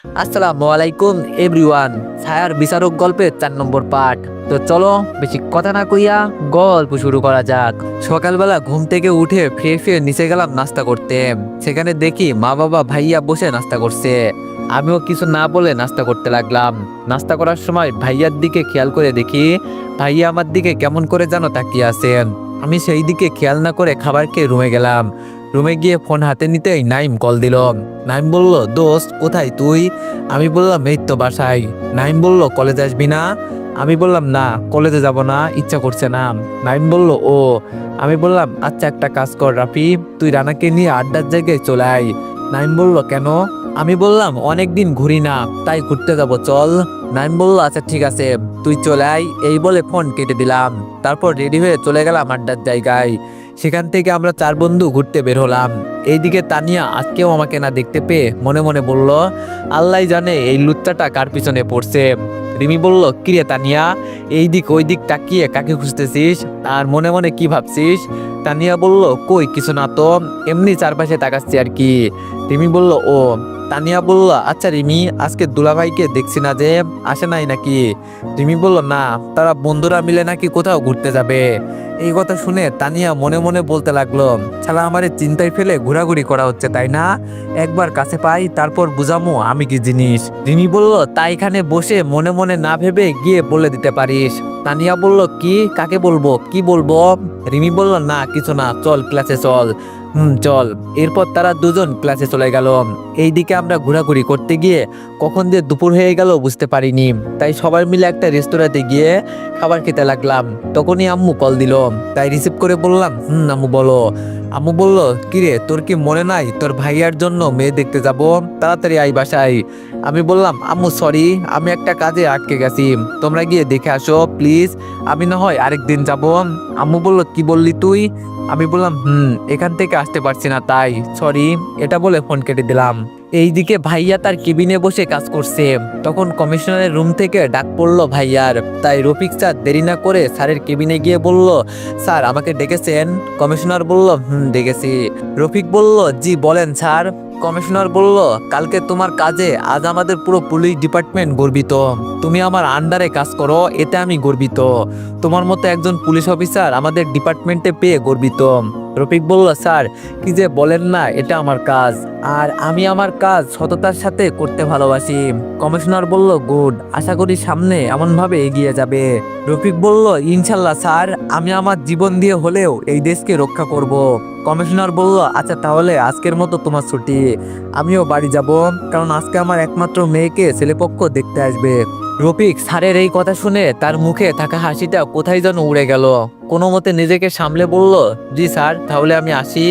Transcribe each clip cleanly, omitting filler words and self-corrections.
আসসালামু আলাইকুম এভরিওয়ান। ছায়ার বিচারক গল্পের 4 নম্বর পার্ট। তো চলো বেশি কথা না কইয়া গল্প শুরু করা যাক। সকালবেলা ঘুম থেকে উঠে ফ্রেশ হয়ে নিচে গেলাম নাস্তা করতে। সেখানে দেখি মা বাবা ভাইয়া বসে নাস্তা করছে। আমিও কিছু না বলে নাস্তা করতে লাগলাম। নাস্তা করার সময় ভাইয়ার দিকে খেয়াল করে দেখি ভাইয়া আমার দিকে কেমন করে যেন তাকিয়ে আছেন। আমি সেই দিকে খেয়াল না করে খাবার খেয়ে রুমে গেলাম। রুমে গিয়ে ফোন হাতে নিতেই নাইম কল দিল। নাইম বলল, দোস্ত কোথায় তুই? আমি বললাম, এই তো বাসায়। নাইম বলল, কলেজে আসবি না? আমি বললাম, না কলেজে যাব না, ইচ্ছা করছে না। নাইম বলল, ও। আমি বললাম, আচ্ছা একটা কাজ কর রাফি, তুই রানাকে নিয়ে আড্ডার জায়গায় চলে আয়। নাইম বলল, কেন? আমি বললাম, অনেকদিন ঘুরি না, তাই ঘুরতে যাব, চল। নাইম বলল, আচ্ছা ঠিক আছে, তুই চলে আয়। এই বলে ফোন কেটে দিলাম। তারপর রেডি হয়ে চলে গেলাম আড্ডার জায়গায়। সেখান থেকে আমরা 4 বন্ধু ঘুরতে বের হলাম। এইদিকে তানিয়া আজকেও আমাকে না দেখতে পেয়ে মনে মনে বলল, আল্লাহ জানে এই লুচ্চাটা কার পিছনে পড়ছে। রিমি বলল, কিরে তানিয়া, এই দিক ওই দিক তাকিয়ে কাকে খুঁজতেছিস আর মনে মনে কি ভাবছিস? তানিয়া বলল, কই কিছু না তো, এমনি চারপাশে তাকাচ্ছি আর কি। রিমি বলল, ও। তানিয়া বলল, আচ্ছা রিমি, আজকে দুলাভাইকে দেখছি না যে, আসে নাই নাকি? রিমি বলল, না, তারা বন্ধুরা মিলে নাকি কোথাও ঘুরতে যাবে। এই কথা শুনে তানিয়া মনে মনে বলতে লাগলো, শালা আমারে চিন্তায় ফেলে ঘোরাঘুরি করা হচ্ছে তাই না? একবার কাছে পাই তারপর বুঝামো আমি কি জিনিস। রিমি বলল, তাই এখানে বসে মনে মনে না ভেবে গিয়ে বলে দিতে পারিস। তানিয়া বলল, কি, কাকে বলবো, কি বলবো? রিমি বলল, না কিছু না, চল ক্লাসে চল। চল। এরপর তারা দুজন ক্লাসে চলে গেল। এইদিকে আমরা ঘোরাঘুরি করতে গিয়ে কখন যে দুপুর হয়ে গেল বুঝতে পারিনি। তাই সবাই মিলে একটা রেস্তোরাঁতে গিয়ে খাবার খেতে লাগলাম। তখনই আম্মু কল দিল। তাই রিসিভ করে বললাম, আম্মু বলো। আম্মু বলল, কিরে তোর কি মনে নাই তোর ভাইয়ার জন্য মেয়ে দেখতে যাব, তাড়াতাড়ি আই বাসায়। আমি বললাম, আম্মু সরি, আমি একটা কাজে আটকে গেছি, তোমরা গিয়ে দেখে আসো প্লিজ, আমি না হয় আরেকদিন যাব। আম্মু বলল, কি বললি তুই? আমি বললাম, এখান থেকে আসতে পারছি না তাই সরি। এটা বলে ফোন কেটে দিলাম। এইদিকে ভাইয়া তার কেবিনে বসে কাজ করছে। তখন কমিশনারের রুম থেকে ডাক পড়লো ভাইয়ার। তাই রফিক স্যার দেরি না করে স্যারের কেবিনে গিয়ে বলল, স্যার আমাকে ডেকেছেন? কমিশনার বলল, ডেকেছি। রফিক বলল, জি বলেন স্যার। কমিশনার বলল, কালকে তোমার কাজে আজ আমাদের পুরো পুলিশ ডিপার্টমেন্ট গর্বিত। তুমি আমার আন্ডারে কাজ করো, এতে আমি গর্বিত। তোমার মতো একজন পুলিশ অফিসার আমাদের ডিপার্টমেন্টে পেয়ে গর্বিত। রফিক বলল, স্যার কি যে বলেন না, এটা আমার কাজ, আর আমি আমার কাজ সততার সাথে করতে ভালোবাসি। কমিশনার বলল, গুড, আশা করি সামনে এমনভাবে এগিয়ে যাবে। রফিক বলল, ইনশাল্লাহ স্যার, আমি আমার জীবন দিয়ে হলেও এই দেশকে রক্ষা করব। কমিশনার বলল, আচ্ছা তাহলে আজকের মতো তোমার ছুটি, আমিও বাড়ি যাব, কারণ আজকে আমার একমাত্র মেয়েকে ছেলেপক্ষ দেখতে আসবে। রফিক স্যারের এই কথা শুনে তার মুখে থাকা হাসিটা কোথায় যেন উড়ে গেল। কোনো মতে নিজেকে সামলে বলল, জি স্যার, তাহলে আমি আসি।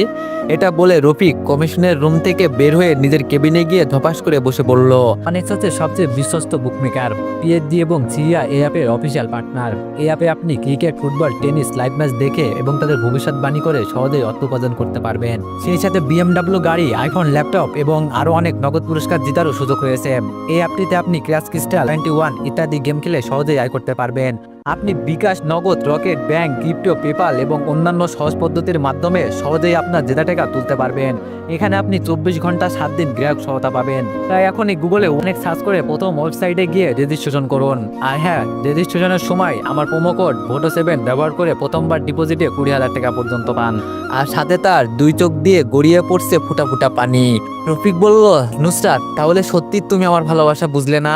এটা বলে রফিক কমিশনের রুম থেকে বের হয়ে নিজের কেবিনে গিয়ে ধপাস করে বসে পড়ল। অনেক্স হচ্ছে সবচেয়ে বিশ্বস্ত বুকমেকার, পিএইচডি এবং সিরিয়া এই অ্যাপের অফিসিয়াল পার্টনার। এই অ্যাপে আপনি cricket, football, tennis live match দেখে এবং তাদের ভবিষ্যৎবাণী করে সহজেই অর্থ উপার্জন করতে পারবেন। সেই সাথে বিএমডাব্লিউ গাড়ি, আইফোন, ল্যাপটপ এবং আরো অনেক নগদ পুরস্কার জেতারও সুযোগ রয়েছে। এই অ্যাপটিতে আপনি ক্র্যাশ ক্রিস্টাল 21 ইত্যাদি গেম খেলে সহজেই আয় করতে পারবেন। আপনি বিকাশ, নগদ, রকেট, ব্যাংক, ক্রিপ্টো, পেপাল এবং অন্যান্য সহজ পদ্ধতির মাধ্যমে সহজেই আপনার জেতা টাকা তুলতে পারবেন। এখানে আপনি 24 ঘন্টা 7 দিন গ্রাহক সহায়তা পাবেন। তাই এখনই গুগলে অনেক সার্চ করে প্রথম ওয়েবসাইটে গিয়ে রেজিস্ট্রেশন করুন। আর হ্যাঁ, রেজিস্ট্রেশনের সময় আমার প্রোমো কোড VOTO7 ব্যবহার করে প্রথমবার ডিপোজিটে 20,000 টাকা পর্যন্ত পান। আর সাথে তার 2 চোখ দিয়ে গড়িয়ে পড়ছে ফুটা ফুটা পানি। রফিক বলল, নুসরাত, তাহলে সত্যি তুমি আমার ভালোবাসা বুঝলে না?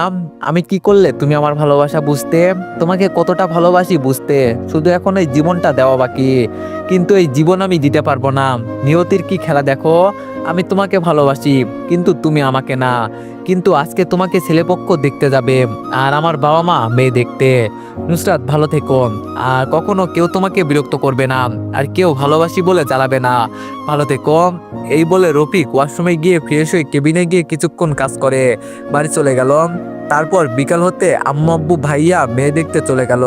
আমি কি করলে তুমি আমার ভালোবাসা বুঝতে? তোমাকে কতটা ভালোবাসি বুঝতে? শুধু এখন এই জীবনটা দেওয়া বাকি, কিন্তু এই জীবন আমি দিতে পারবো না। নিয়তির কি খেলা দেখো, আমি তোমাকে ভালোবাসি কিন্তু তুমি আমাকে না। কিন্তু আজকে তোমাকে ছেলেপক্ষ দেখতে যাবে আর আমার বাবা মা মেয়ে দেখতে। নুসরাত ভালো থেকো, আর কখনো কেউ তোমাকে বিরক্ত করবে না, আর কেউ ভালোবাসি বলে জ্বালাবে না। ভালো থেকো। এই বলে রফিক ওয়াশরুমে গিয়ে ফ্রেশ হয়ে কেবিনে গিয়ে কিছুক্ষণ কাজ করে বাড়ি চলে গেল। তারপর বিকাল হতে আম্মু আব্বু ভাইয়া মেয়ে দেখতে চলে গেল।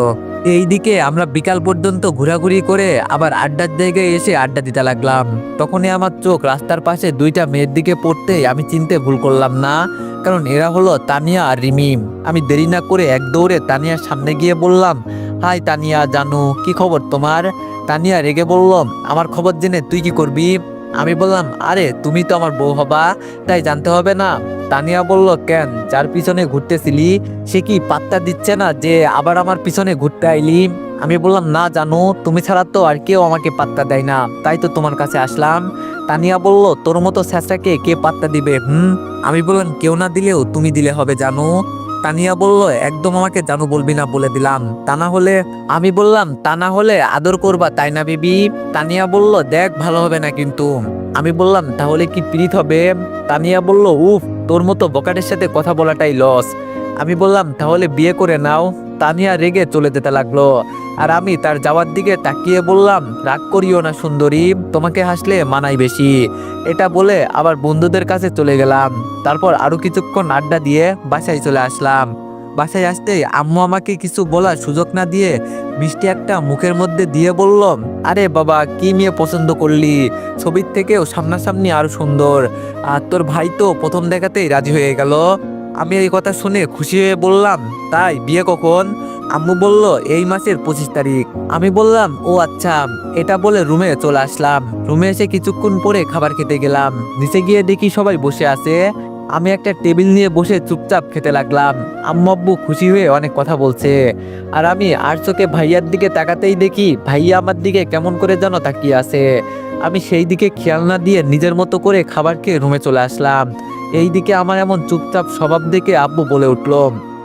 এইদিকে আমরা বিকাল পর্যন্ত ঘোরাঘুরি করে আবার আড্ডার জায়গায় এসে আড্ডা দিতে লাগলাম। তখনই আমার চোখ রাস্তার পাশে 2টা মেয়ের দিকে পড়তে আমি চিনতে ভুল করলাম না, কারণ এরা হলো তানিয়া আর রিমি। আমি দেরি না করে এক দৌড়ে তানিয়ার সামনে গিয়ে বললাম, হাই তানিয়া, জানু, কি খবর তোমার? তানিয়া রেগে বলল, আমার খবর জেনে তুই কি করবি? আমি বললাম, আরে তুমি তো আমার বউ হবা, তাই জানতে হবে না? তানিয়া বলল, কেন, যার পিছনে ঘুরতেছিলি সে কি পাত্তা দিচ্ছে না যে আবার আমার পিছনে ঘুরতে আইলি? আমি বললাম, না জানো, তুমি ছাড়া তো আর কেউ আমাকে পাত্তা দেয় না, তাই তো তোমার কাছে আসলাম। তানিয়া বলল, তোর মতো স্যাঁচরাকে কে পাত্তা দিবে? আমি বললাম, কেউ না দিলেও তুমি দিলে হবে জানো। তানিয়া বলল, একদম আমাকে জানু বলবি না বলে দিলাম, তা না হলে। আমি বললাম, তা না হলে আদর করবা তাই না বেবি? তানিয়া বলল, দেখ ভালো হবে না কিন্তু। আমি বললাম, তাহলে কি প্রীত হবে? তানিয়া বলল, উফ, তোর মতো বকাটের সাথে কথা বলাটাই লস। আমি বললাম, তাহলে বিয়ে করে নাও। তানিয়া রেগে চলে যেতে লাগলো, আর আমি তার যাওয়ার দিকে তাকিয়ে বললাম, রাগ করিও না সুন্দরী, তোমাকে হাসলে মানাই বেশি। এটা বলে আবার বন্ধুদের কাছে চলে গেলাম। তারপর আরো কিছুক্ষণ আড্ডা দিয়ে বাসায় চলে আসলাম। বাসায় আসতেই আম্মু আমাকে কিছু বলার সুযোগ না দিয়ে মিষ্টি একটা মুখের মধ্যে দিয়ে বলল, আরে বাবা, কি মেয়ে পছন্দ করলি, ছবির থেকেও সামনাসামনি আরো সুন্দর, আর তোর ভাই তো প্রথম দেখাতেই রাজি হয়ে গেল। আমি এই কথা শুনে খুশি হয়ে বললাম, তাই বিয়ে কখন? আম্মু বলল, এই মাসের 25 তারিখ। আমি বললাম, ও আচ্ছা। এটা বলে রুমে চলে আসলাম। রুমে এসে কিছুক্ষণ পরে খাবার খেতে গেলাম। নিচে গিয়ে দেখি সবাই বসে আছে। আমি একটা টেবিল নিয়ে বসে চুপচাপ খেতে লাগলাম। আম্মু আব্বু খুশি হয়ে অনেক কথা বলছে, আর আমি আর চোখে ভাইয়ার দিকে তাকাতেই দেখি ভাইয়া আমার দিকে কেমন করে যেন তাকিয়ে আছে। আমি সেই দিকে খেয়াল না দিয়ে নিজের মতো করে খাবার খেয়ে রুমে চলে আসলাম। এইদিকে আমার এমন চুপচাপ স্বভাব দেখে আব্বু বলে উঠল,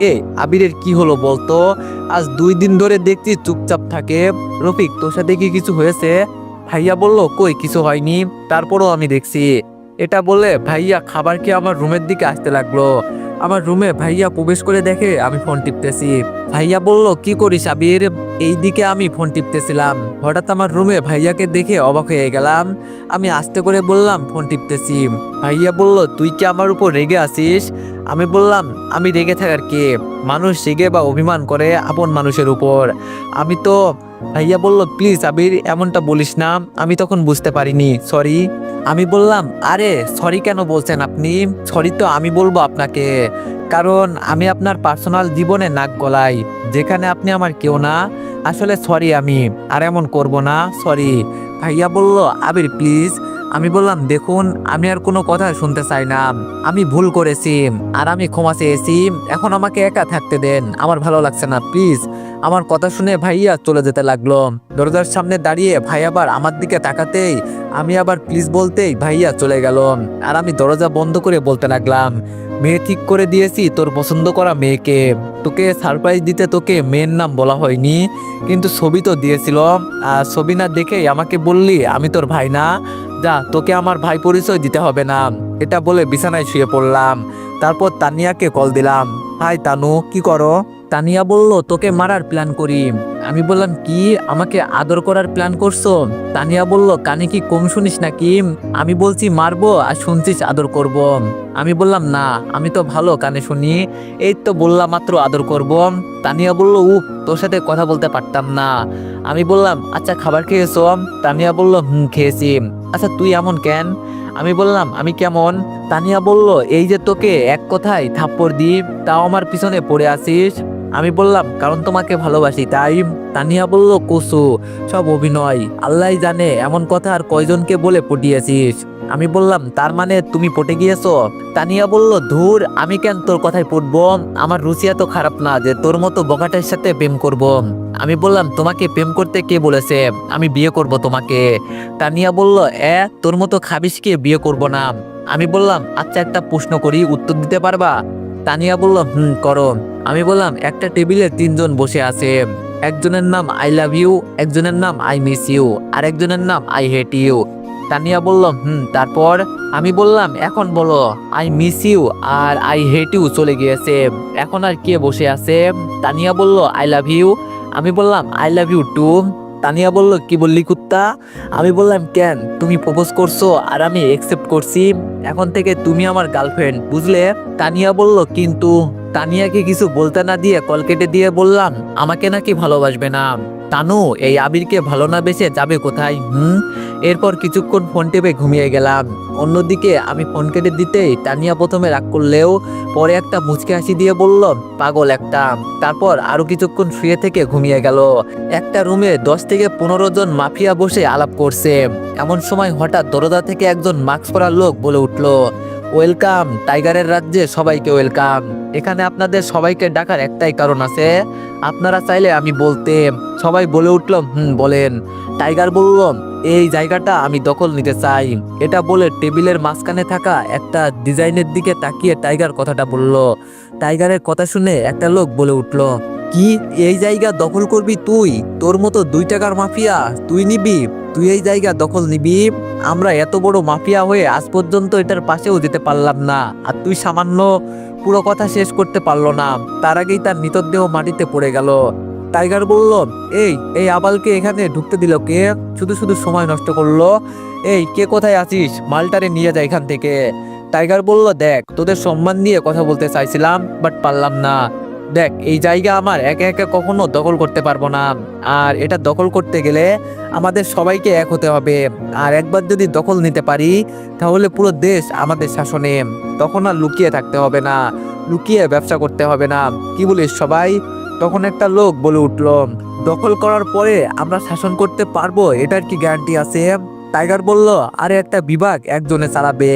এ আবিরের কি হলো বলতো, আজ 2 দিন ধরে দেখছি চুপচাপ থাকে। রফিক, তোর সাথে কি কিছু হয়েছে? ভাইয়া বলল, কই কিছু হয়নি, তারপরও আমি দেখছি। এটা বলে ভাইয়া খাবার খেয়ে আমার রুমের দিকে আসতে লাগলো। আমার রুমে ভাইয়া প্রবেশ করে দেখে আমি ফোন টিপতেছি। ভাইয়া বলল, কি করিস আবির? এইদিকে আমি ফোন টিপতেছিলাম। হঠাৎ আমার রুমে ভাইয়াকে দেখে অবাক হয়ে গেলাম। আমি আস্তে করে বললাম, ফোন টিপতেছি। ভাইয়া বলল, তুই কি আমার উপর রেগে আছিস? আমি বললাম, আমি রেগে থাকার কে, মানুষ রেগে বা অভিমান করে আপন মানুষের উপর, আমি তো। ভাইয়া বলল, প্লিজ আবির, এমনটা বলিস না, আমি তখন বুঝতে পারিনি, সরি। আমি বললাম, আরে সরি কেন বলছেন আপনি? সরি তো আমি বলবো আপনাকে, কারণ আমি আপনার পার্সোনাল জীবনে নাক গলাই, যেখানে আপনি আমার কেউ না। আসলে সরি, আমি আর এমন করব না, সরি। ভাইয়া বলল, আবির প্লিজ। আমি বললাম, দেখুন, আমি আর কোনো কথা শুনতে চাই না, আমি ভুল করেছি, আর আমি ক্ষমা চেয়েছি, এখন আমাকে একা থাকতে দেন, আমার ভালো লাগছে না, প্লিজ। আমার কথা শুনে ভাইয়া চলে যেতে লাগলো। দরজার সামনে দাঁড়িয়ে ভাই আবার আমার দিকে তাকাতেই আমি আবার প্লিজ বলতেই ভাইয়া চলে গেল। আর আমি দরজা বন্ধ করে বলতে লাগলাম, মেয়ে ঠিক করে দিয়েছি, তোর পছন্দ করা মেয়েকে। তোকে সারপ্রাইজ দিতে তোকে মেয়ের নাম বলা হয়নি, কিন্তু ছবি তো দিয়েছিল, আর ছবি না দেখেই আমাকে বললি আমি তোর ভাই না। যা, তোকে আমার ভাই পরিচয় দিতে হবে না। এটা বলে বিছানায় শুয়ে পড়লাম। তারপর তানিয়াকে কল দিলাম। হাই তানু, কি করো? তানিয়া বলল, তোকে মারার প্ল্যান করি। আমি বললাম, কি, আমাকে আদর করার প্ল্যান করছো? তানিয়া বলল, কানে কি কম শুনিস নাকি? আমি বলছি মারবো আর শুনছিস আদর করব। আমি বললাম, না, আমি তো ভালো কানে শুনি, এই তো বললাম মাত্র আদর করব। তানিয়া বলল, তোর সাথে কথা বলতে পারতাম না। আমি বললাম, আচ্ছা খাবার খেয়েছো? তানিয়া বলল, খেয়েছি। আচ্ছা তুই এমন কেন? আমি বললাম, আমি কেমন? তানিয়া বলল, এই যে তোকে এক কথায় থাপ্পড় দি, তাও আমার পিছনে পড়ে আসিস। আমি বললাম, কারণ তোমাকে ভালোবাসি তাই। তানিয়া বলল, কুসু, সব অভিনয়, আল্লাহ জানে এমন কথা আর কয়জনকে বলে পটিয়েছিস। আমি বললাম, তার মানে তুমি পটে গিয়েছো? তানিয়া বলল, ধুর, আমি কেন তোর কথায় পড়বো, আমার রুচি এত খারাপ না যে তোর মতো বকাটের সাথে প্রেম করব। আমি বললাম, তোমাকে প্রেম করতে কে বলেছে? আমি বিয়ে করব তোমাকে। তানিয়া বলল, তোর মতো খাবিসকে বিয়ে করব না। আমি বললাম, আচ্ছা একটা প্রশ্ন করি, উত্তর দিতে পারবা? তানিয়া বলল, করো। আমি বললাম, একটা টেবিলে 3জন বসে আছে, একজনের নাম আই লাভ ইউ, একজনের নাম আই মিস ইউ, আর একজনের নাম আই হেট ইউ। তানিয়া বলল, তারপর? আমি বললাম, এখন বলো, আই মিস ইউ আর আই হেট ইউ চলে গিয়েছে, এখন আর কে বসে আছে? তানিয়া বলল, আই লাভ ইউ। আমি বললাম, I love you too. Tania বলল, কি বললি কুত্তা? আমি বললাম, কেন, তুমি প্রপোজ করছো আর আমি একসেপ্ট করছি, এখন থেকে তুমি আমার গার্লফ্রেন্ড, বুঝলে? তানিয়া বলল, কিন্তু। তানিয়াকে কিছু বলতে না দিয়ে কল কেটে দিয়ে বললাম, আমাকে নাকি ভালোবাসবে না। তানু এই আবিরকে ভালো না বেসে যাবে কোথায়? এরপর কিছুক্ষণ ফোন টেপে ঘুমিয়ে গেলাম। অন্যদিকে আমি ফোন কেটে দিতেই তানিয়া প্রথমে রাগ করলেও পরে একটা মুচকি হাসি দিয়ে বলল, পাগল একটা। তারপর আরো কিছুক্ষণ শুয়ে থেকে ঘুমিয়ে গেল। একটা রুমে 10 থেকে 15 জন মাফিয়া বসে আলাপ করছে। এমন সময় হঠাৎ দরজা থেকে একজন মাস্ক পরা লোক বলে উঠলো, ওয়েলকাম টাইগারের রাজ্যে সবাইকে ওয়েলকাম। এখানে আপনাদের সবাইকে ডাকার একটাই কারণ আছে, আপনারা চাইলে আমি বলতে। সবাই বলে উঠল, বলেন। টাইগার বলল, এই জায়গাটা আমি দখল নিতে চাই। এটা বলে টেবিলের মাঝখানে থাকা একটা ডিজাইনের দিকে তাকিয়ে টাইগার কথাটা বলল। টাইগারের কথা শুনে একটা লোক বলে উঠল, কি এই জায়গা দখল করবি তুই? তোর মতো 2 টাকার মাফিয়া তুই নিবি? তুই এই জায়গা দখল নিবি? আমরা এত বড় মাফিয়া হয়ে আজ পর্যন্ত এটার পাশেও যেতে পারলাম না, আর তুই সামান্য পুরো কথা শেষ করতে পারলো না, তার আগেই তার মৃতদেহ মাটিতে পড়ে গেল। টাইগার বলল, এই আবালকে এখানে ঢুকতে দিল কে? শুধু শুধু সময় নষ্ট করলো। এই কে কোথায় আছিস? মালটারে নিয়ে যায় এখান থেকে। টাইগার বলল, দেখ তোদের সম্মান নিয়ে কথা বলতে চাইছিলাম, বাট পারলাম না। দেখ এই জায়গা আমার একে একে কখনো দখল করতে পারবো না, আর এটা দখল করতে গেলে আমাদের সবাইকে এক হতে হবে। আর একবার যদি দখল নিতে পারি তাহলে পুরো দেশ আমাদের শাসনে। তখন আর লুকিয়ে থাকতে হবে না, লুকিয়ে ব্যবসা করতে হবে না। কি বলিস সবাই? তখন একটা লোক বলে উঠল, দখল করার পরে আমরা শাসন করতে পারবো এটার কি গ্যারান্টি আছে? টাইগার বলল, আরে একটা বিভাগ একজনে চালাবে।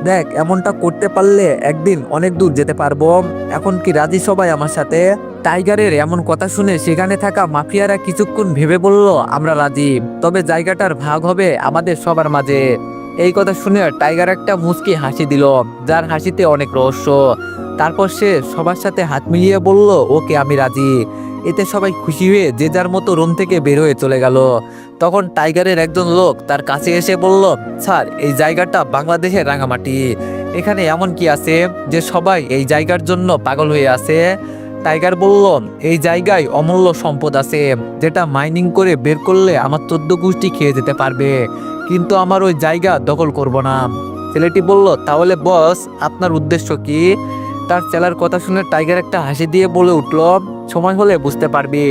দেখ এমনটা করতে পারলে একদিন অনেক দূর যেতে পারবো। এখন কি রাজি সবাই আমার সাথে? টাইগারের এমন কথা শুনে সেখানে থাকা মাফিয়ারা কিছুক্ষণ ভেবে বলল, আমরা রাজি, তবে জায়গাটার ভাগ হবে আমাদের সবার মাঝে। এই কথা শুনে টাইগার একটা মুচকি হাসি দিল, যার হাসিতে অনেক রহস্য। তারপর সে সবার সাথে হাত মিলিয়ে বলল, ওকে আমি রাজি। এতে সবাই খুশি হয়ে যে যার মতো রুম থেকে বের হয়ে চলে গেল। তখন টাইগারের একজন লোক তার কাছে এসে বলল, স্যার এই জায়গাটা বাংলাদেশের রাঙামাটি, এখানে এমন কি আছে যে সবাই এই জায়গার জন্য পাগল হয়ে আছে? টাইগার বলল, এই জায়গায় অমূল্য সম্পদ আছে, যেটা মাইনিং করে বের করলে আমার 14 গোষ্ঠী খেয়ে যেতে পারবে, কিন্তু আমার ওই জায়গা দখল করব না। ছেলেটি বলল, তাহলে বস আপনার উদ্দেশ্য কি? তার চেলার কথা শুনে টাইগার একটা হাসি দিয়ে বলে উঠল, সময় হলে বুঝতে পারবি।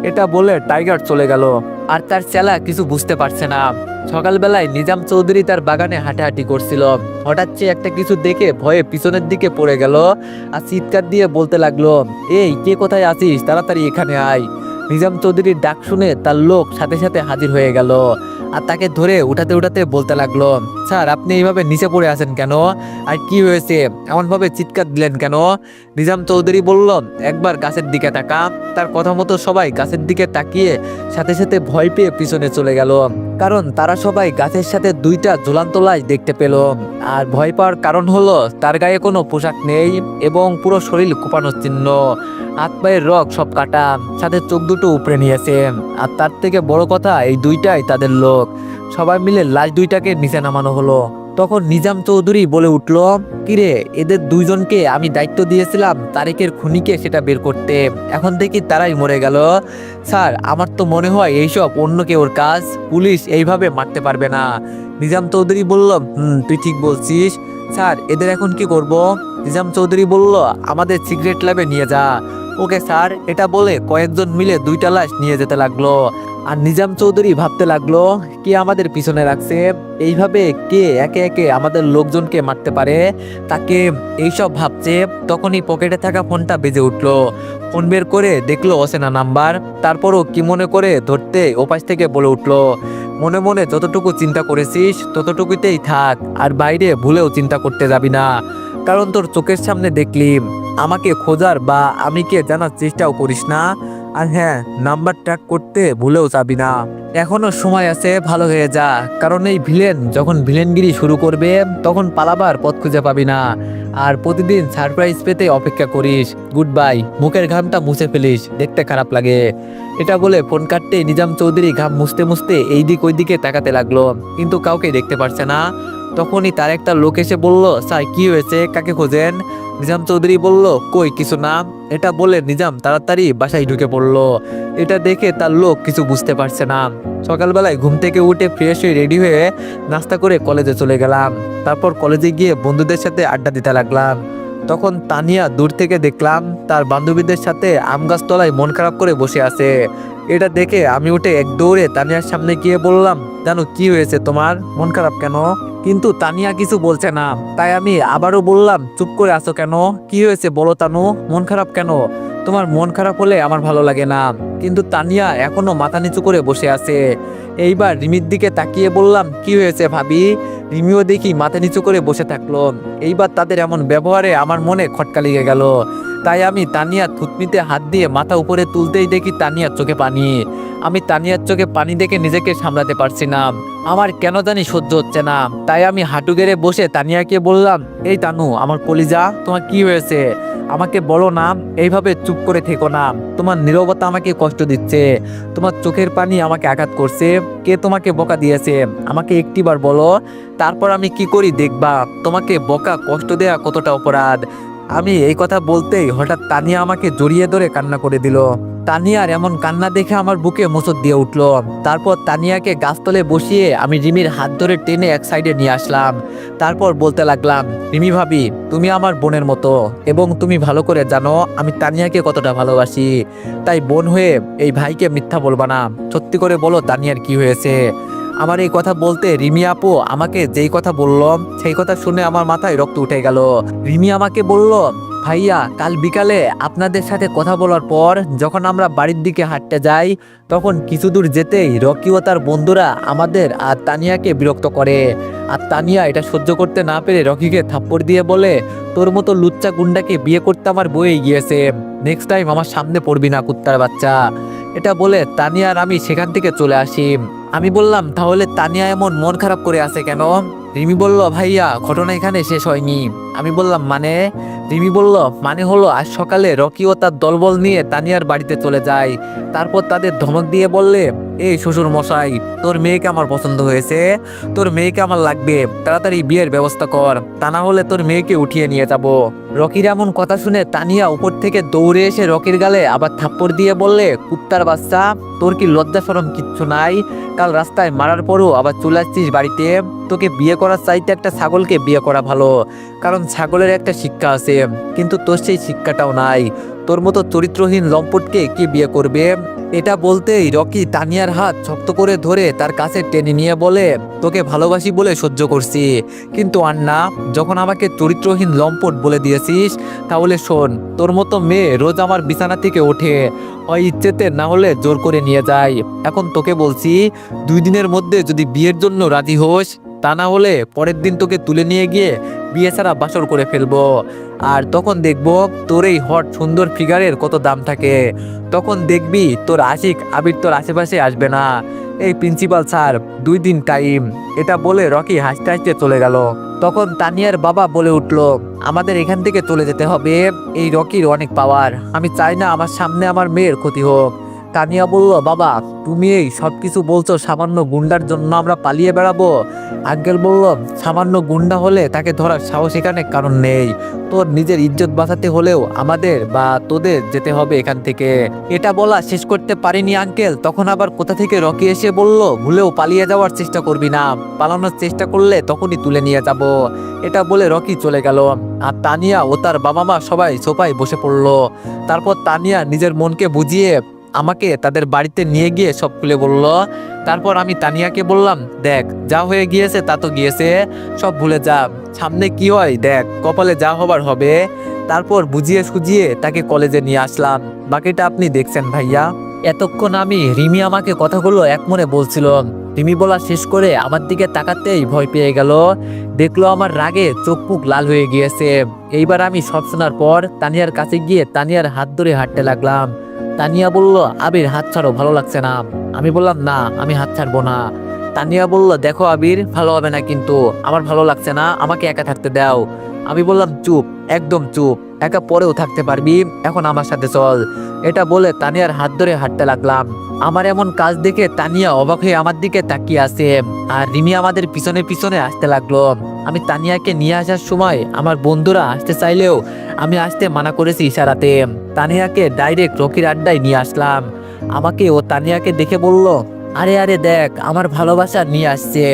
এটা বলে টাইগার চলে গেল। আর তার চেলা কিছু বুঝতে পারছে না। সকালবেলায় নিজাম চৌধুরী তার বাগানে হাঁটাহাঁটি করছিল। হঠাৎ সে একটা কিছু দেখে ভয়ে পিছনের দিকে পড়ে গেল আর চিৎকার দিয়ে বলতে লাগলো, এই কে কোথায় আছিস? তাড়াতাড়ি এখানে আয়। নিজাম চৌধুরীর ডাক শুনে তার লোক সাথে সাথে হাজির হয়ে গেল আর তাকে ধরে উঠাতে উঠাতে বলতে লাগলো, স্যার আপনি এইভাবে নিচে পড়ে আছেন কেন? আর কি হয়েছে? এমনভাবে চিৎকার দিলেন কেন? নিজাম চৌধুরী বলল, একবার গাছের দিকে তাকা। তার কথা মতো সবাই গাছের দিকে তাকিয়ে সাথে সাথে ভয় পেয়ে পিছনে চলে গেল, কারণ তারা সবাই গাছের সাথে 2টা ঝুলন্ত লাশ দেখতে পেল। আর ভয় পাওয়ার কারণ হলো তার গায়ে কোনো পোশাক নেই এবং পুরো শরীর কোপানোর চিহ্ন, হাত পায়ের রগ সব কাটা, সাথে চোখ দুটো উপড়ে নিয়েছে। আর তার থেকে বড় কথা, এই 2টাই তাদের লোক। সবাই মিলে লাশ 2টাকে নিচে নামানো হলো। তখন নিজাম চৌধুরী বলে উঠল, কিরে এদের 2জনকে আমি দায়িত্ব দিয়েছিলাম তারেকের খুনিকে সেটা বের করতে, এখন দেখি তারাই মরে গেল। স্যার আমার তো মনে হয় এইসব অন্য কেউর কাজ, পুলিশ এইভাবে মারতে পারবে না। নিজাম চৌধুরী বলল, তুই ঠিক বলছিস। স্যার এদের এখন কি করব? নিজাম চৌধুরী বলল, আমাদের সিগারেট ল্যাবে নিয়ে যা। Okay sir. এটা বলে কয়েকজন মিলে 2টা লাশ নিয়ে যেতে লাগলো। আর নিজাম চৌধুরী ভাবতে লাগলো, কে আমাদের পিছনে রাখছে? এইভাবে কে একে একে আমাদের লোকজনকে মারতে পারে? তাকে এইসব ভাবছে তখনই পকেটে থাকা ফোনটা বেজে উঠলো। ফোন বের করে দেখলো অচেনা নাম্বার। তারপরও কি মনে করে ধরতে ওপাশ থেকে বলে উঠলো, মনে মনে যতটুকু চিন্তা করেছিস ততটুকুতেই থাক, আর বাইরে ভুলেও চিন্তা করতে যাবি না, কারণ তোর চোখের সামনে দেখলি। আমাকে খোঁজার বা আমি কে জানার চেষ্টাও করিস না। আর হ্যাঁ, নাম্বার ট্র্যাক করতে ভুলেও যাবি না। এখনো সময় আছে, ভালো হয়ে যা, কারণ এই ভিলেন যখন ভিলেনগিরি শুরু করবে তখন পালাবার পথ খুঁজে পাবি না। আর প্রতিদিন সারপ্রাইজ পেতে অপেক্ষা করিস। Good bye. মুখের ঘামটা মুছে ফেলিস, দেখতে খারাপ লাগে। এটা বলে ফোন কাটতে নিজাম চৌধুরী ঘাম মুছতে মুছতে এই দিক ওই দিকে তাকাতে লাগলো, কিন্তু কাউকে দেখতে পারছে না। তখনই তার একটা লোক এসে বলল, স্যার কি হয়েছে, কাকে খোঁজেন? নিজাম চৌধুরী বলল, কই কিছু না। এটা বলে নিজাম তাড়াতাড়ি বাসায় ঢুকে পড়লো। এটা দেখে তার লোক কিছু বুঝতে পারছে না। সকালবেলায় ঘুম থেকে উঠে ফ্রেশ হয়ে রেডি হয়ে নাস্তা করে কলেজে চলে গেলাম। তারপর কলেজে গিয়ে বন্ধুদের সাথে আড্ডা দিতে লাগলাম। তখন তানিয়া দূর থেকে দেখলাম তার বান্ধবীদের সাথে আম গাছ তলায় মন খারাপ করে বসে আছে। এটা দেখে আমি উঠে এক দৌড়ে তানিয়ার সামনে গিয়ে বললাম, জানো কি হয়েছে তোমার, মন খারাপ কেন? কিন্তু তানিয়া কিছু বলছে না। তাই আমি আবারও বললাম, চুপ করে আছো কেন, কি হয়েছে বলো তানু, মন খারাপ কেন? তোমার মন খারাপ হলে আমার ভালো লাগে না। কিন্তু তানিয়া এখনো মাথা নিচু করে বসে আছে। এইবার রিমির দিকে তাকিয়ে বললাম, কি হয়েছে ভাবি? রিমিও দেখি মাথা নিচু করে বসে থাকলো। এইবার তাদের এমন ব্যবহারে আমার মনে খটকা লেগে গেল। তাই আমি তানিয়ার থুতনিতে হাত দিয়ে মাথা উপরে তুলতেই দেখি তানিয়ার চোখে পানি। আমি তানিয়ার চোখে পানি দেখে নিজেকে সামলাতে পারছি না। আমার কেন জানি সহ্য হচ্ছে না। তাই আমি হাঁটু গেড়ে বসে তানিয়াকে বললাম, এই তানু আমার কলিজা, তোমার কি হয়েছে? আমাকে বলো না, এইভাবে চুপ করে থেকো না। তোমার নীরবতা আমাকে কষ্ট দিচ্ছে। তোমার চোখের পানি আমাকে আঘাত করছে। কে তোমাকে বকা দিয়েছে আমাকে একটিবার বলো, তারপর আমি কি করি দেখবা। তোমাকে বকা কষ্ট দেয়া কতটা অপরাধ। আমি এই কথা বলতেই হঠাৎ তানিয়া আমাকে জড়িয়ে ধরে কান্না করে দিল। তানিয়ার এমন কান্না দেখে আমার বুকে মোচড় দিয়ে উঠলো। তারপর তানিয়াকে গাছতলে বসিয়ে আমি রিমির হাত ধরে টেনে এক সাইডে নিয়ে আসলাম। তারপর বলতে লাগলাম, রিমি ভাবি, তুমি আমার বোনের মতো এবং তুমি ভালো করে জানো আমি তানিয়াকে কতটা ভালোবাসি। তাই বোন হয়ে এই ভাইকে মিথ্যা বলবা না, সত্যি করে বলো তানিয়ার কি হয়েছে। আমার এই কথা বলতে রিমি আপু আমাকে যেই কথা বলল, সেই কথা শুনে আমার মাথায় রক্ত উঠে গেল। রিমি আমাকে বলল, ভাইয়া কাল বিকালে আপনাদের সাথে কথা বলার পর যখন আমরা বাড়ির দিকে হাঁটতে যাই, তখন কিছু দূর যেতেই রকি ও তার বন্ধুরা আমাদের আর তানিয়াকে বিরক্ত করে। আর তানিয়া এটা সহ্য করতে না পেরে রকিকে থাপ্পড় দিয়ে বলে, তোর মতো লুচ্চা গুন্ডাকে বিয়ে করতে আমার বয়ে গিয়েছে, নেক্সট টাইম আমার সামনে পড়বি না কুত্তার বাচ্চা। এটা বলে তানিয়া আর আমি সেখান থেকে চলে আসি। আমি বললাম, তাহলে তানিয়া এমন মন খারাপ করে আছে কেন? রিমি বলল, ভাইয়া ঘটনা এখানে শেষ হয়নি। আমি বললাম মানে? রিমি বলল, মানে হলো আজ সকালে রকি ও তার দলবল নিয়ে তানিয়ার বাড়িতে চলে যায়। তারপর তাদের ধমক দিয়ে বললে, এই শ্বশুর মশাই, তোর মেয়েকে আমার পছন্দ হয়েছে, তোর মেয়েকে আমার লাগবে, তাড়াতাড়ি বিয়ের ব্যবস্থা কর, তা না হলে তোর মেয়েকে উঠিয়ে নিয়ে যাব। রকির এমন কথা শুনে তানিয়া উপর থেকে দৌড়ে এসে রকির গালে আবার থাপ্পড় দিয়ে বললে, কুত্তার বাচ্চা, তোর কি লজ্জা শরম কিচ্ছু নাই? কাল রাস্তায় মারার পরও আবার চলে আসছিস বাড়িতে। তোকে বিয়ে করার চাইতে একটা ছাগলকে বিয়ে করা ভালো, কারণ ছাগলের একটা শিক্ষা আছে, কিন্তু তোর সেই শিক্ষাটাও নাই। তোর মতো চরিত্রহীন লম্পটকে কে বিয়ে করবে? এটা বলতেই রকি তানিয়ার হাত শক্ত করে ধরে তার কাছে টেনে নিয়ে বলে, তোকে ভালোবাসি বলে সহ্য করছি, কিন্তু আন্না যখন আমাকে চরিত্রহীন লম্পট বলে দিয়েছিস, তাহলে শোন, তোর মতো মেয়ে রোজ আমার বিছানা থেকে ওঠে, হয় ইচ্ছেতে না হলে জোর করে নিয়ে যায়। এখন তোকে বলছি, 2 দিনের মধ্যে যদি বিয়ের জন্য রাজি হোস, তা না হলে পরের দিন তোকে তুলে নিয়ে গিয়ে বিয়ে ছাড়া বাসর করে ফেলবো। আর তখন দেখবো তোর এই হট সুন্দর ফিগারের কত দাম থাকে। তখন দেখবি তোর আশিক আবির তোর আশেপাশে আসবে না। এই প্রিন্সিপাল স্যার, 2 দিন টাইম। এটা বলে রকি হাসতে হাসতে চলে গেল। তখন তানিয়ার বাবা বলে উঠলো, আমাদের এখান থেকে চলে যেতে হবে, এই রকির অনেক পাওয়ার, আমি চাই না আমার সামনে আমার মেয়ের ক্ষতি হোক। তানিয়া বলল, বাবা তুমি এই সব কিছু বলছো সামান্য গুন্ডার জন্য আমরা পালিয়ে বেড়াবো? আঙ্কেল বলল, সামান্য গুন্ডা হলে তাকে ধরার সাহস এখানে কারণ নেই। তোর নিজের ইজ্জত বাঁচাতে হলেও আমাদের বা তোদের যেতে হবে এখান থেকে। এটা বলা শেষ করতে পারিনি আঙ্কেল, তখন আবার কোথা থেকে রকি এসে বলল, ভুলেও পালিয়ে যাওয়ার চেষ্টা করবি না, পালানোর চেষ্টা করলে তখনই তুলে নিয়ে যাব। এটা বলে রকি চলে গেল। আর তানিয়া ও তার বাবা মা সবাই সোফায় বসে পড়লো। তারপর তানিয়া নিজের মনকে বুঝিয়ে আমাকে তাদের বাড়িতে নিয়ে গিয়ে সব খুলে বলল। তারপর আমি তানিয়াকে বললাম, দেখ যা হয়ে গিয়েছে তা তো গিয়েছে, সব ভুলে যা, সামনে কি হয় দেখ, কপালে যা হবার হবে। তারপর বুঝিয়ে সুঝিয়ে তাকে কলেজে নিয়ে আসলাম। বাকিটা আপনি দেখছেন ভাইয়া। এতক্ষণ আমি রিমি আমাকে কথাগুলো এক মনে বলছিল। রিমি বলা শেষ করে আমার দিকে তাকাতেই ভয় পেয়ে গেল। দেখলো আমার রাগে চোখ মুখ লাল হয়ে গিয়েছে। এইবার আমি সব শোনার পর তানিয়ার কাছে গিয়ে তানিয়ার হাত ধরে হাঁটতে লাগলাম। তানিয়া বলল, আবির হাত ছাড়ো, ভালো লাগছে না। আমি বললাম, না আমি হাত ছাড়বো না। তানিয়া বলল, দেখো আবির, ভালো হবে না কিন্তু, আমার ভালো লাগছে না, আমাকে একা থাকতে দাও। আমি বললাম, চুপ, একদম চুপ, একা পরেও থাকতে পারবি, এখন আমার সাথে চল। এটা বলে তানিয়ার হাত ধরে হাঁটতে লাগলাম। আমার এমন কাজ দেখে তানিয়া অবাক হয়ে আমার দিকে তাকিয়ে আছে, আর রিমি আমাদের পিছনে পিছনে আসতে লাগলো। আমি তানিয়াকে নিয়ে আসার সময় আমার বন্ধুরা আসতে চাইলেও আমি আসতে মানা করেছি ইশারাতে। তানিয়াকে ডাইরেক্ট রকির আড্ডায় নিয়ে আসলাম। আমাকে ও তানিয়াকে দেখে বলল, আরে আরে দেখ আমার ভালোবাসা নিয়ে আসছে।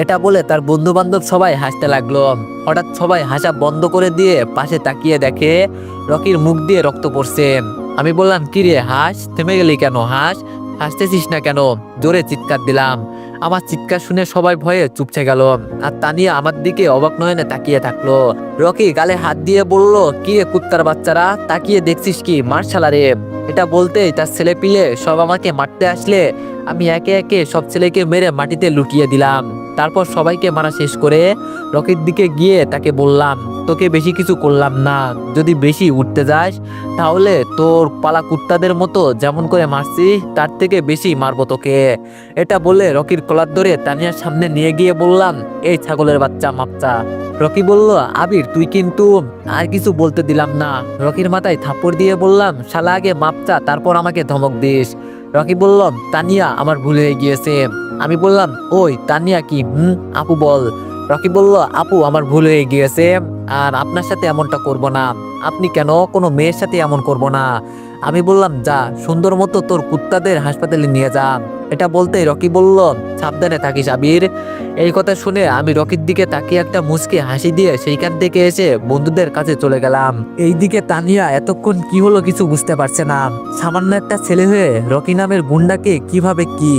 এটা বলে তার বন্ধু বান্ধব সবাই হাসতে লাগলো। হঠাৎ সবাই হাসা বন্ধ করে দিয়ে পাশে তাকিয়ে দেখে রকির মুখ দিয়ে রক্ত পড়ছে। আমি বললাম, কি রে হাস, থেমে গেলি কেন? হাসতেছিস না কেন? জোরে চিৎকার দিলাম। আমার চিৎকার শুনে সবাই ভয়ে চুপছে গেল। আর তানিয়া আমার দিকে অবাক নয়নে তাকিয়ে থাকলো। রকি গালে হাত দিয়ে বলল, কি রে কুত্তার বাচ্চারা, তাকিয়ে দেখছিস কি, মার শালা রে। এটা বলতেই তার ছেলে পিলে সব আমাকে মারতে আসলে আমি একে একে সব ছেলেকে মেরে মাটিতে লুটিয়ে দিলাম। তারপর সবাইকে মারা শেষ করে রকির দিকে গিয়ে তাকে বললাম, তোকে বেশি কিছু করলাম না, যদি বেশি উঠতে যাস তাহলে তোর পালা কুত্তাদের মতো যেমন করে মারছি তার থেকে বেশি মারবো তোকে। এটা বলে রকির কলার ধরে তানিয়ার সামনে নিয়ে গিয়ে বললাম, এই ছাগলের বাচ্চা মাপচা। রকি বলল, আবির তুই কিন্তু। আর কিছু বলতে দিলাম না, রকির মাথায় থাপ্পড় দিয়ে বললাম, শালা আগে মাপচা তারপর আমাকে ধমক দিস। রকি বলল, তানিয়া আমার ভুল হয়ে গিয়েছে। আমি বললাম, ওই তানিয়া কি? আপু বল। রকি বলল, আপু আমার ভুল হয়ে গিয়েছে, আর আপনার সাথে এমনটা করব না। আপনি কেন? কোনো মেয়ের সাথে এমন করব না। আমি বললাম, যা সুন্দর মতো তোর কুত্তাদের হাসপাতালে নিয়ে যা। এটা বলতেই রকি বলল, সাবধানে থাকিস আবির। এই কথা শুনে আমি রকির দিকে তাকিয়ে একটা মুচকি হাসি দিয়ে সেইখান থেকে এসে বন্ধুদের কাছে চলে গেলাম। এইদিকে তানিয়া এতক্ষণ কি হলো কিছু বুঝতে পারছে না। সামান্য একটা ছেলে হয়ে রকি নামের গুন্ডাকে কিভাবে কি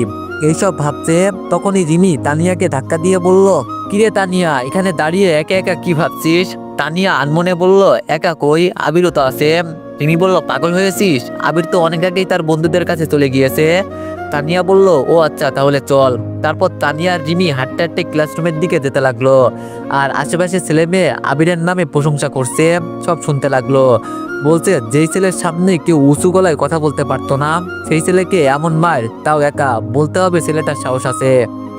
এইসব ভাবছে। তখনই রিমি তানিয়াকে ধাক্কা দিয়ে বলল, কিরে তানিয়া, এখানে দাঁড়িয়ে একা একা কি ভাবছিস? তানিয়া আনমনে বলল, একা কই, আবিরও তো আছে। রিমি বলল, পাগল হয়েছিস, আবির তো অনেক আগেই তার বন্ধুদের কাছে চলে গিয়েছে। তানিয়া বলল, ও আচ্ছা তাহলে চল। তারপর তানিয়া আর রিমি হাঁটতে হাঁটতে ক্লাসরুমের দিকে যেতে লাগলো। আর আশেপাশে ছেলে মেয়ে আবিরের নামে প্রশংসা করছে, সব শুনতে লাগলো। বলছে, যেই ছেলের সামনে কেউ উঁচু গলায় কথা বলতে পারতো না সেই ছেলেকে এমন মার, তাও একা, বলতে হবে ছেলেটার সাহস আছে।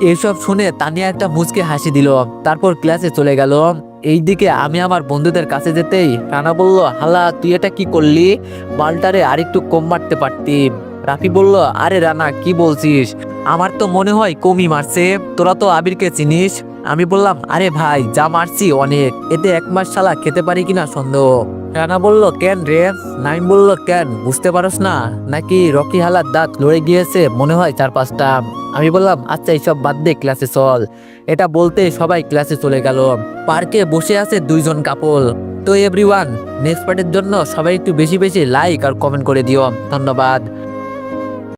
এইসব শুনে তানিয়া একটা মুচকে হাসি দিল, তারপর ক্লাসে চলে গেল। এইদিকে আমি আমার বন্ধুদের কাছে যেতেই রানা বলল, হালা তুই এটা কি করলি? মালটারে আরেকটু কম মারতে পারতি। রাফি বলল, আরে রানা কি বলছিস, আমার তো মনে হয় কমই মারছে, তোরা তো আবিরকে চিনিস। আমি বললাম, আরে ভাই যা মারছি অনেক, এতে এক মাস শালা খেতে পারি কিনা সন্দেহ। রানা বলল, কেন রে? নাইম বলল, কেন বুঝতে পারস না নাকি? রকি হালার দাঁত লড়ে গিয়েছে মনে হয় 4-5টা। আমি বললাম, আচ্ছা এইসব বাদ দে, ক্লাসে চল। এটা বলতে সবাই ক্লাসে চলে গেল। পার্কে বসে আছে দুইজন কাপল। তো এভরিওয়ান, নেক্সট পার্টের জন্য সবাই একটু বেশি বেশি লাইক আর কমেন্ট করে দিও। ধন্যবাদ।